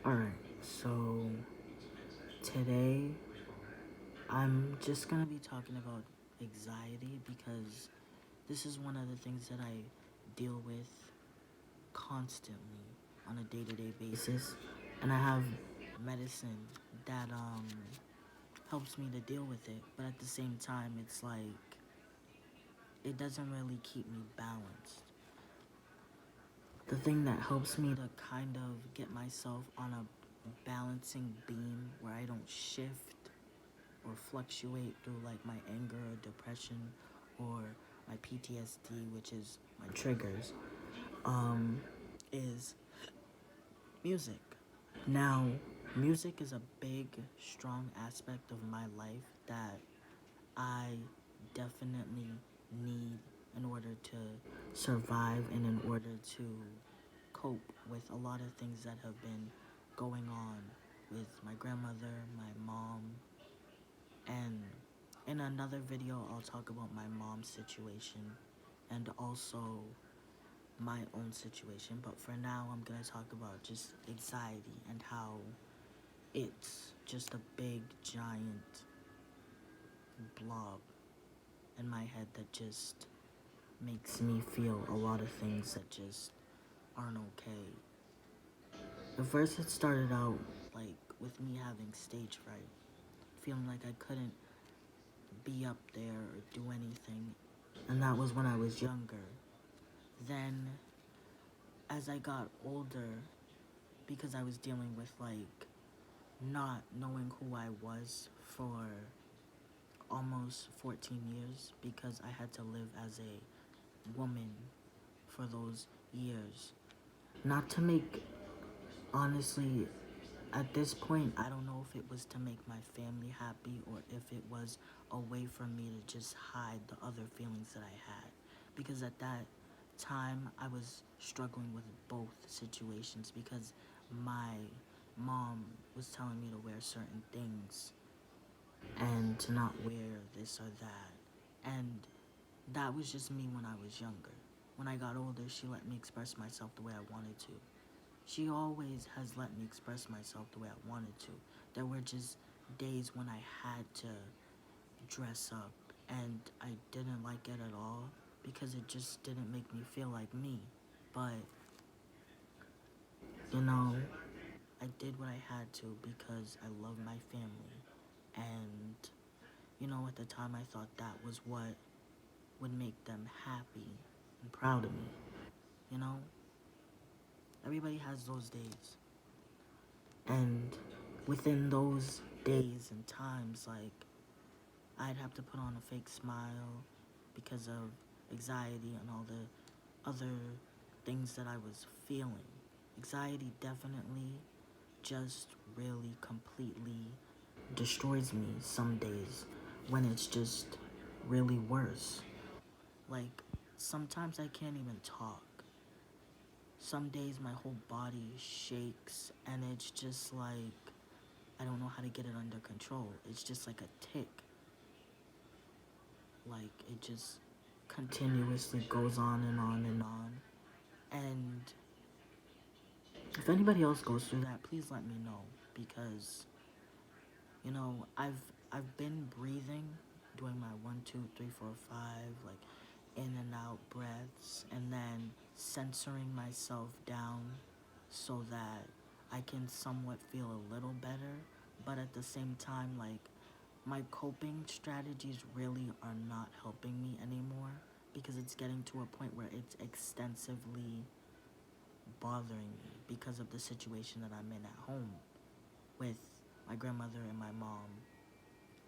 Alright, so today I'm just gonna be talking about anxiety because this is one of the things that I deal with constantly on a day-to-day basis, and I have medicine that helps me to deal with it, but at the same time it's like it doesn't really keep me balanced. The thing that helps me to kind of get myself on a balancing beam where I don't shift or fluctuate through like my anger or depression or my PTSD, which is my triggers, is music. Now, music is a big, strong aspect of my life that I definitely need in order to survive and in order to cope with a lot of things that have been going on with my grandmother, my mom, and in another video I'll talk about my mom's situation and also my own situation, but for now I'm gonna talk about just anxiety and how it's just a big giant blob in my head that just makes me feel a lot of things that just aren't okay. At first it started out like with me having stage fright, feeling like I couldn't be up there or do anything, and that was when I was younger. Then as I got older, because I was dealing with like not knowing who I was for almost 14 years because I had to live as a woman for those years. Not to make, honestly, at this point, I don't know if it was to make my family happy or if it was a way for me to just hide the other feelings that I had. Because at that time, I was struggling with both situations because my mom was telling me to wear certain things and to not wear this or that. And that was just me when I was younger. When I got older, she let me express myself the way I wanted to. She always has let me express myself the way I wanted to. There were just days when I had to dress up and I didn't like it at all because it just didn't make me feel like me. But, you know, I did what I had to because I love my family. And, you know, at the time I thought that was what would make them happy and proud of me. You know, everybody has those days. And within those days and times, like, I'd have to put on a fake smile because of anxiety and all the other things that I was feeling. Anxiety definitely just really completely destroys me some days when it's just really worse. Like, sometimes I can't even talk. Some days my whole body shakes and it's just like I don't know how to get it under control. It's just like a tick. Like, it just continuously goes on and on and on. And if anybody else goes through that, please let me know because, you know, I've been breathing, doing my 1, 2, 3, 4, 5, like in and out breaths, and then censoring myself down so that I can somewhat feel a little better, but at the same time, like, my coping strategies really are not helping me anymore because it's getting to a point where it's extensively bothering me because of the situation that I'm in at home with my grandmother and my mom,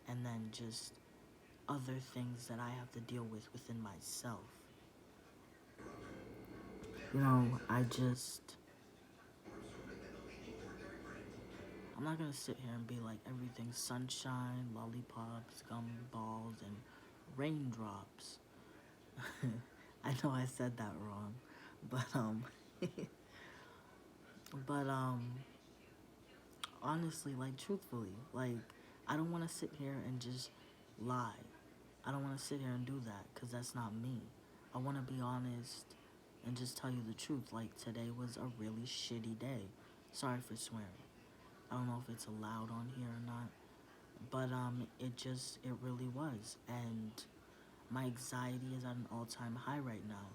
and then just other things that I have to deal with within myself. You know, I'm not gonna sit here and be like everything's sunshine, lollipops, gumballs, and raindrops. I know I said that wrong, but but honestly, like truthfully, like I don't want to sit here and just lie. I don't want to sit here and do that because that's not me. I want to be honest and just tell you the truth. Like, today was a really shitty day. Sorry for swearing. I don't know if it's allowed on here or not, but it really was, and my anxiety is at an all-time high right now.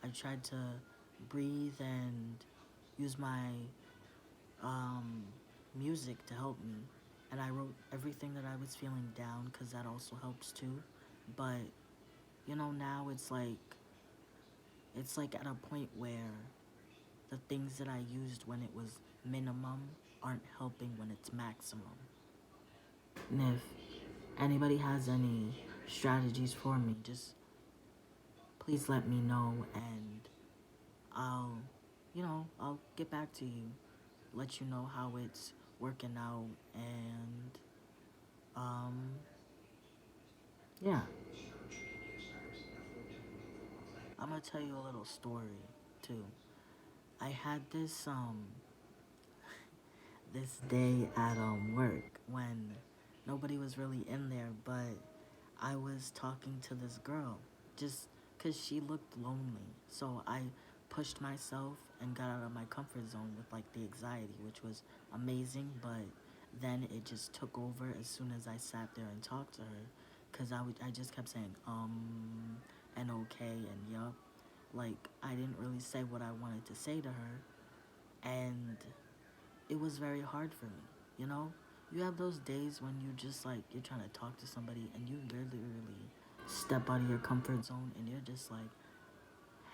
I tried to breathe and use my um, music to help me, and I wrote everything that I was feeling down because that also helps too. But now it's like at a point where the things that I used when it was minimum aren't helping when it's maximum. And if anybody has any strategies for me, just please let me know, and I'll, I'll get back to you, let you know how it's working out, and um, yeah. I'm gonna tell you a little story too. I had this day at work when nobody was really in there, but I was talking to this girl just because she looked lonely. So I pushed myself and got out of my comfort zone with like the anxiety, which was amazing, but then it just took over as soon as I sat there and talked to her because I just kept saying, and okay, and yup. Like, I didn't really say what I wanted to say to her, and it was very hard for me, you know? You have those days when you just like, you're trying to talk to somebody and you literally step out of your comfort zone and you're just like,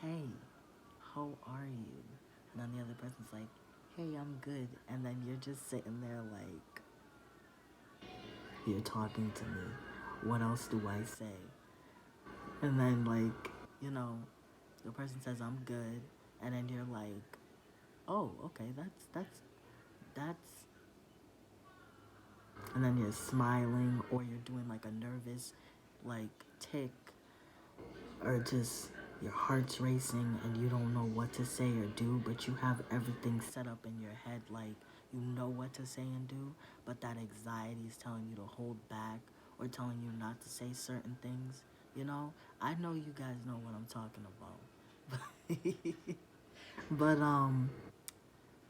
hey, how are you? And then the other person's like, hey, I'm good. And then you're just sitting there like, you're talking to me. What else do I say? And then, like, you know, the person says, I'm good. And then you're like, oh, okay, that's, and then you're smiling or you're doing like a nervous, like, tick, or just your heart's racing and you don't know what to say or do, but you have everything set up in your head, like you know what to say and do, but that anxiety is telling you to hold back or telling you not to say certain things. I know you guys know what I'm talking about. But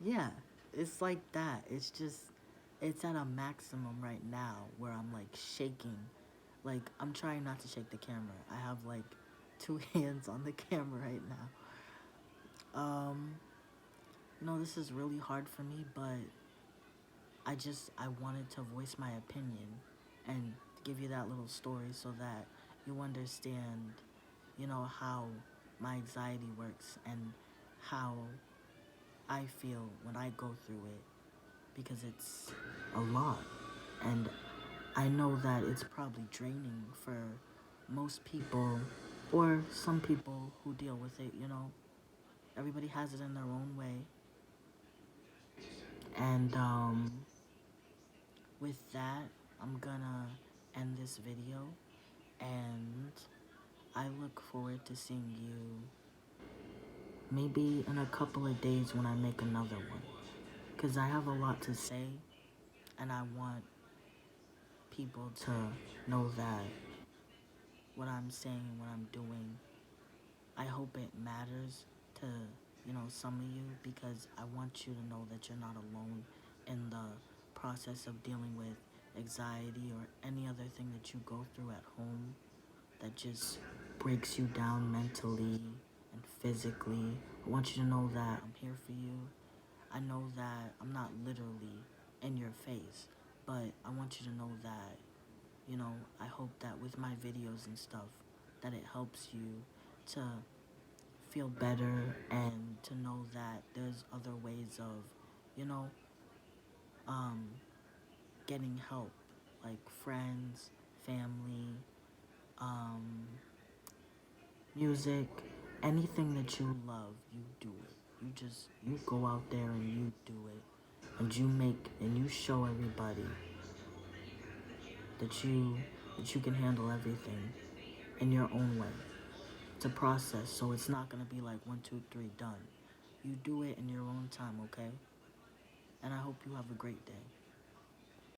yeah, it's like that. It's at a maximum right now where I'm like shaking. Like, I'm trying not to shake the camera. I have like two hands on the camera right now. No, this is really hard for me, but I wanted to voice my opinion and give you that little story so that you understand, how my anxiety works and how I feel when I go through it, because it's a lot. And I know that it's probably draining for most people or some people who deal with it. Everybody has it in their own way. And with that, I'm gonna end this video, and I look forward to seeing you maybe in a couple of days when I make another one. Because I have a lot to say, and I want people to know that what I'm saying, what I'm doing, I hope it matters to, some of you, because I want you to know that you're not alone in the process of dealing with anxiety or any other thing that you go through at home that just breaks you down mentally and physically. I want you to know that I'm here for you. I know that I'm not literally in your face, but I want you to know that, I hope that with my videos and stuff, that it helps you to feel better and to know that there's other ways of, you know, um, getting help, like friends, family, um, music, anything that you love, you do it. You go out there and you do it. And you show everybody that you can handle everything in your own way. It's a process, so it's not gonna be like 1, 2, 3 done. You do it in your own time, okay? And I hope you have a great day.